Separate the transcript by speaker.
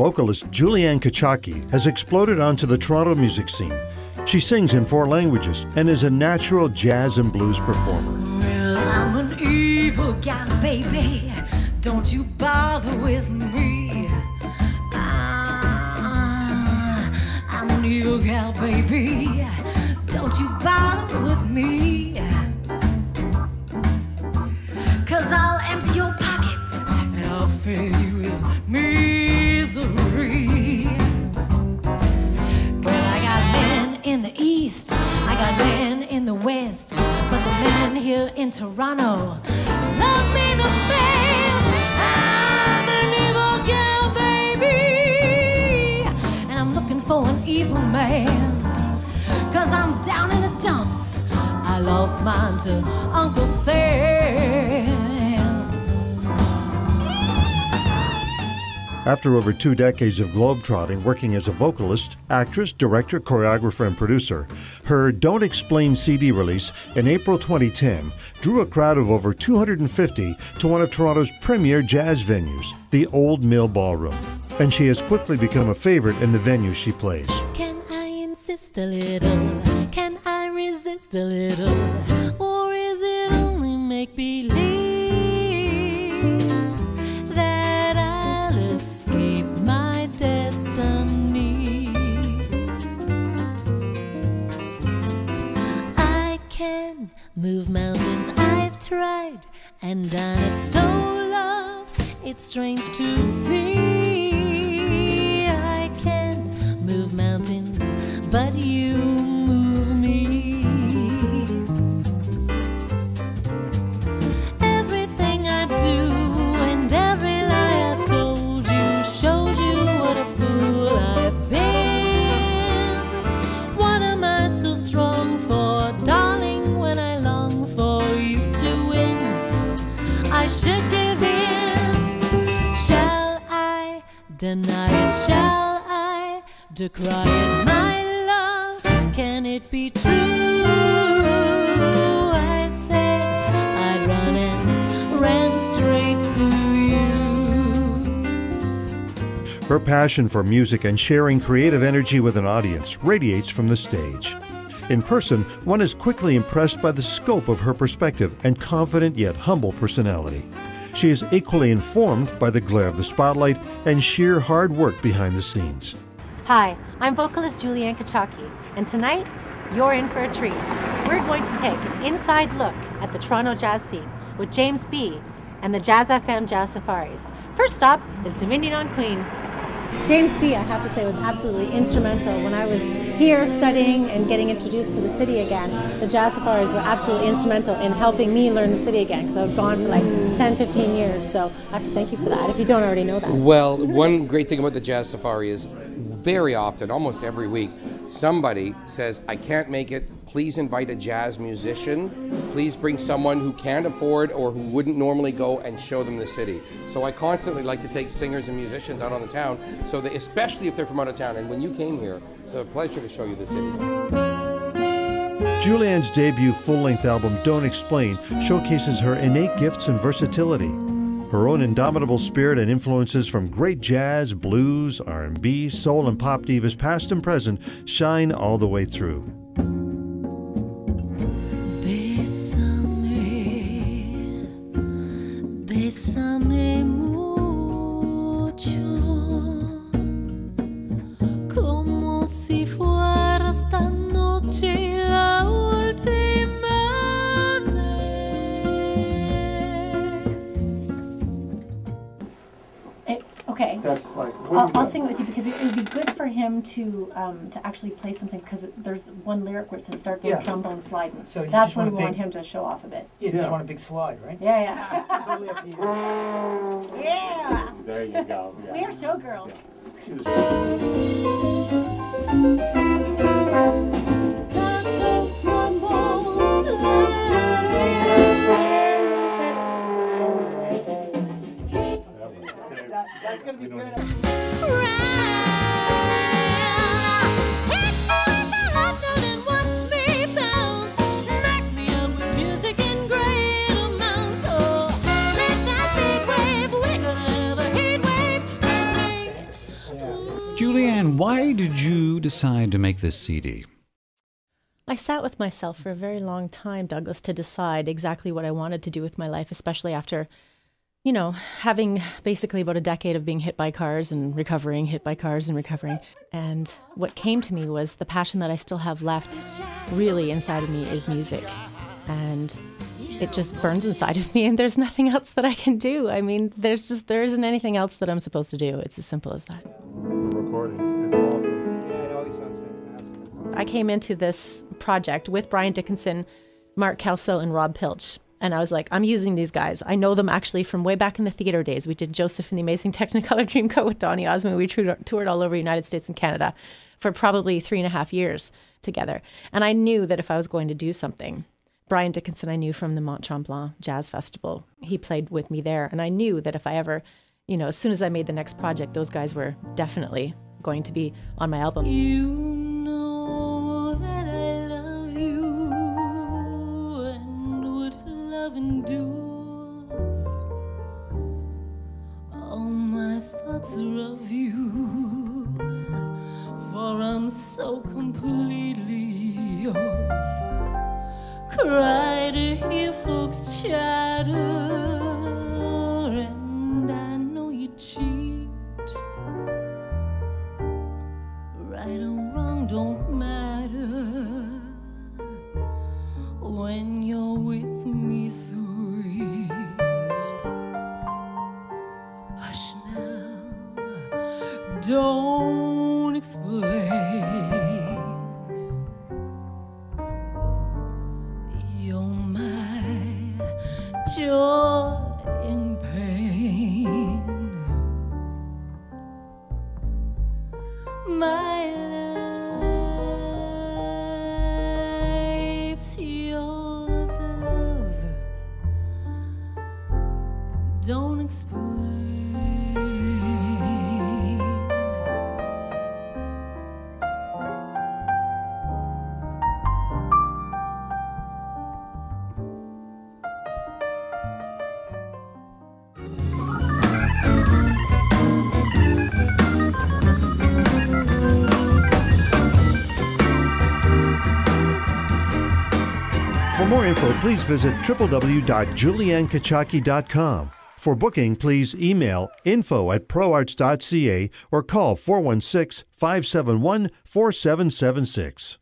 Speaker 1: vocalist Juliann Kuchocki has exploded onto the Toronto music scene. She sings in 4 languages and is a natural jazz and blues performer.
Speaker 2: Well, I'm an evil gal, baby. Don't you bother with me. I'm an evil gal, baby. Don't you bother with me. 'Cause I'll empty your pockets and I'll fill you with misery. Well, I got men in the East, I got men in the West, but the men here in Toronto love me the best. I'm an evil gal, baby, and I'm looking for an evil man, 'cause I'm down in the dumps. I lost mine to Uncle Sam.
Speaker 1: After over 2 decades of globetrotting working as a vocalist, actress, director, choreographer, and producer, her Don't Explain CD release in April 2010 drew a crowd of over 250 to one of Toronto's premier jazz venues, the Old Mill Ballroom. And she has quickly become a favorite in the venues she plays.
Speaker 2: Can I insist a little? Can I resist a little? Or is it only make-believe that I'll escape my destiny? I can move mountains, I've tried and done it so, love, it's strange to see. I can move mountains, but you move me. Everything I do and every lie I've told you shows you what a fool I've been. What am I so strong for, darling, when I long for you to win? I should give in. Shall I deny it? Shall I decry it? My love, can it be true? I say I'd run and ran straight to you.
Speaker 1: Her passion for music and sharing creative energy with an audience radiates from the stage. In person, one is quickly impressed by the scope of her perspective and confident yet humble personality. She is equally informed by the glare of the spotlight and sheer hard work behind the scenes.
Speaker 3: Hi, I'm vocalist Juliann Kuchocki, and tonight, you're in for a treat. We're going to take an inside look at the Toronto jazz scene with James B. and the Jazz FM Jazz Safaris. First stop is Dominion on Queen. James B., I have to say, was absolutely instrumental. When I was here studying and getting introduced to the city again, the Jazz Safaris were absolutely instrumental in helping me learn the city again, because I was gone for like 10, 15 years. So I have to thank you for that, if you don't already know that.
Speaker 4: Well, one great thing about the Jazz Safari is very often, almost every week, somebody says, I can't make it, please invite a jazz musician, please bring someone who can't afford or who wouldn't normally go and show them the city. So I constantly like to take singers and musicians out on the town, so that, especially if they're from out of town, and when you came here, it's a pleasure to show you the city.
Speaker 1: Juliann's debut full-length album, Don't Explain, showcases her innate gifts and versatility. Her own indomitable spirit and influences from great jazz, blues, R&B, soul, and pop divas past and present shine all the way through.
Speaker 2: Bésame mucho, como si fuera esta noche la última vez.
Speaker 3: Okay,
Speaker 5: That's like,
Speaker 3: I'll sing it with you because it would be good for him to actually play something, because there's one lyric where it says start those trombones sliding.
Speaker 5: So you
Speaker 3: that's
Speaker 5: just
Speaker 3: when we
Speaker 5: want a
Speaker 3: want
Speaker 5: big-
Speaker 3: him to show off a bit.
Speaker 5: You just want a big slide, right?
Speaker 3: Yeah.
Speaker 5: Totally up to you.
Speaker 3: Yeah.
Speaker 5: There you go. Yeah.
Speaker 3: We are showgirls. Start those trombones
Speaker 5: That's gonna be good.
Speaker 6: Juliann, why did you decide to make this CD?
Speaker 7: I sat with myself for a very long time, Douglas, to decide exactly what I wanted to do with my life, especially after, you know, having basically about a decade of being hit by cars and recovering, hit by cars and recovering. And what came to me was the passion that I still have left really inside of me is music. And it just burns inside of me, and there's nothing else that I can do. I mean, there isn't anything else that I'm supposed to do. It's as simple as that.
Speaker 8: Recording. It's awesome.
Speaker 5: Yeah, it always sounds fantastic.
Speaker 7: I came into this project with Brian Dickinson, Mark Kelso, and Rob Pilch. And I was like, I'm using these guys. I know them actually from way back in the theater days. We did Joseph and the Amazing Technicolor Dreamcoat with Donny Osmond. We toured all over the United States and Canada for probably 3.5 years together. And I knew that if I was going to do something, Brian Dickinson I knew from the Mont Tremblant Jazz Festival. He played with me there. And I knew that if I ever, you know, as soon as I made the next project, those guys were definitely going to be on my album.
Speaker 2: You know that I love you and what love endures. All my thoughts are of you, for I'm so completely yours. Cry to hear folks chatter, and I know you cheat. Right or wrong don't matter when you're with me, sweet. Hush now, don't explain. You're my joy in pain. My life's yours, love. Don't explain.
Speaker 1: For more info, please visit www.juliannkuchocki.com. For booking, please email info@proarts.ca or call 416-571-4776.